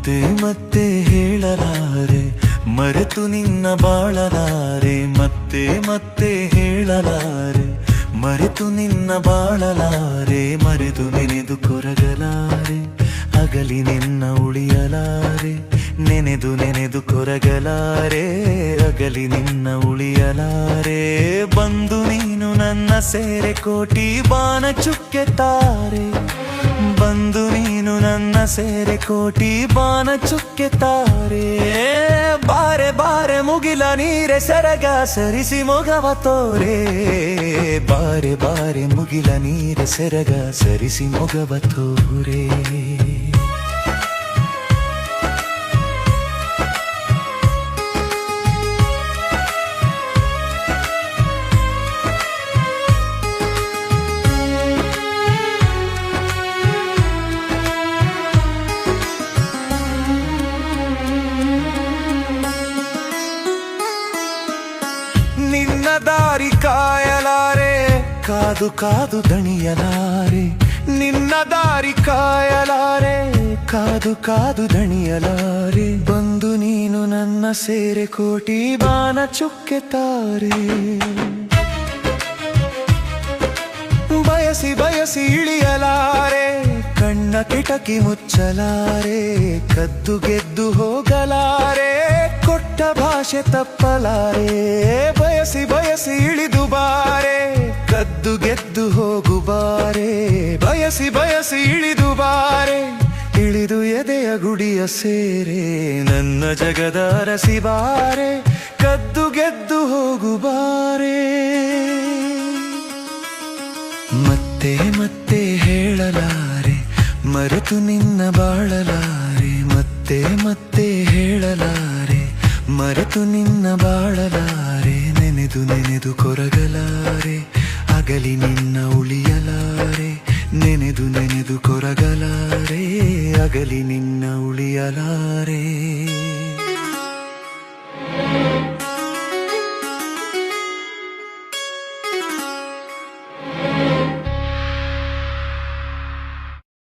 ಮತ್ತೆ ಮತ್ತೆ ಹೇಳಲಾರೆ ಮರೆತು ನಿನ್ನ ಬಾಳಲಾರೆ, ಮತ್ತೆ ಮತ್ತೆ ಹೇಳಲಾರೆ ಮರೆತು ನಿನ್ನ ಬಾಳಲಾರೆ, ಮರೆತು ನೆನೆದು ಕೊರಗಲಾರೆ ಅಗಲಿ ನಿನ್ನ ಉಳಿಯಲಾರೆ, ನೆನೆದು ನೆನೆದು ಕೊರಗಲಾರೆ ಅಗಲಿ ನಿನ್ನ ಉಳಿಯಲಾರೆ. ಬಂದು ನೀನು ನನ್ನ ಸೇರೆ ಕೋಟಿ ಬಾಣ ಚುಕ್ಕೆ ತಾರೆ, ಬಂದು ನೀನು ನನ್ನ ಸೇರೆ ಕೋಟಿ ಬಾಣ ಚುಕ್ಕೆ ತಾರೆ. ಬಾರೆ ಬಾರೆ ಮುಗಿಲ ನೀರೆ ಸೆರಗ ಸರಿಸಿ ಮೊಗವ ತೋರೆ, ಬಾರೆ ಬಾರೆ ಮುಗಿಲ ನೀರೆ ಸೆರಗ ಸರಿಸಿ ಮೊಗವ ತೋರೆ. ನಿನ್ನ ದಾರಿ ಕಾಯಲಾರೆ ಕಾದು ಕಾದು ದಣಿಯಲಾರೆ, ನಿನ್ನ ದಾರಿ ಕಾಯಲಾರೆ ಕಾದು ಕಾದು ದಣಿಯಲಾರೆ. ಬಂದು ನೀನು ನನ್ನ ಸೇರೆ ಕೋಟಿ ಬಾಣ ಚುಕ್ಕೆ ತಾರೆ, ಬಯಸಿ ಬಯಸಿ ಇಳಿಯಲಾರೆ ಕಣ್ಣ ಕಿಟಕಿ ಮುಚ್ಚಲಾರೆ, ಕದ್ದು ಗೆದ್ದು ಹೋಗಲಾರೆ ಕೊಟ್ಟ ಭಾಷೆ ತಪ್ಪಲಾರೆ. ಬಯಸಿ ಬಯಸಿ ಇಳಿದು ಬಾರೆ ಕದ್ದು ಗೆದ್ದು ಹೋಗು ಬಾರೆ, ಬಯಸಿ ಬಯಸಿ ಇಳಿದು ಬಾರೆ ಇಳಿದು ಎದೆಯ ಗುಡಿಯ ಸೇರೆ, ನನ್ನ ಜಗದ ಅರಸಿ ಬಾರೆ ಕದ್ದು ಗೆದ್ದು ಹೋಗು ಬಾರೆ. ಮತ್ತೆ ಮತ್ತೆ ಹೇಳಲಾರೆ ಮರೆತು ನಿನ್ನ ಬಾಳಲಾರೆ, ಮತ್ತೆ ಮತ್ತೆ ಹೇಳಲಾರೆ ಮರೆತು ನಿನ್ನ ಬಾಳಲಾರೆ, ನೆನೆದು ನೆನೆದು ಕೊರಗಲಾರೆ ಅಗಲಿ ನಿನ್ನ ಉಳಿಯಲಾರೆ, ನೆನೆದು ನೆನೆದು ಕೊರಗಲಾರೆ ಅಗಲಿ ನಿನ್ನ ಉಳಿಯಲಾರೆ.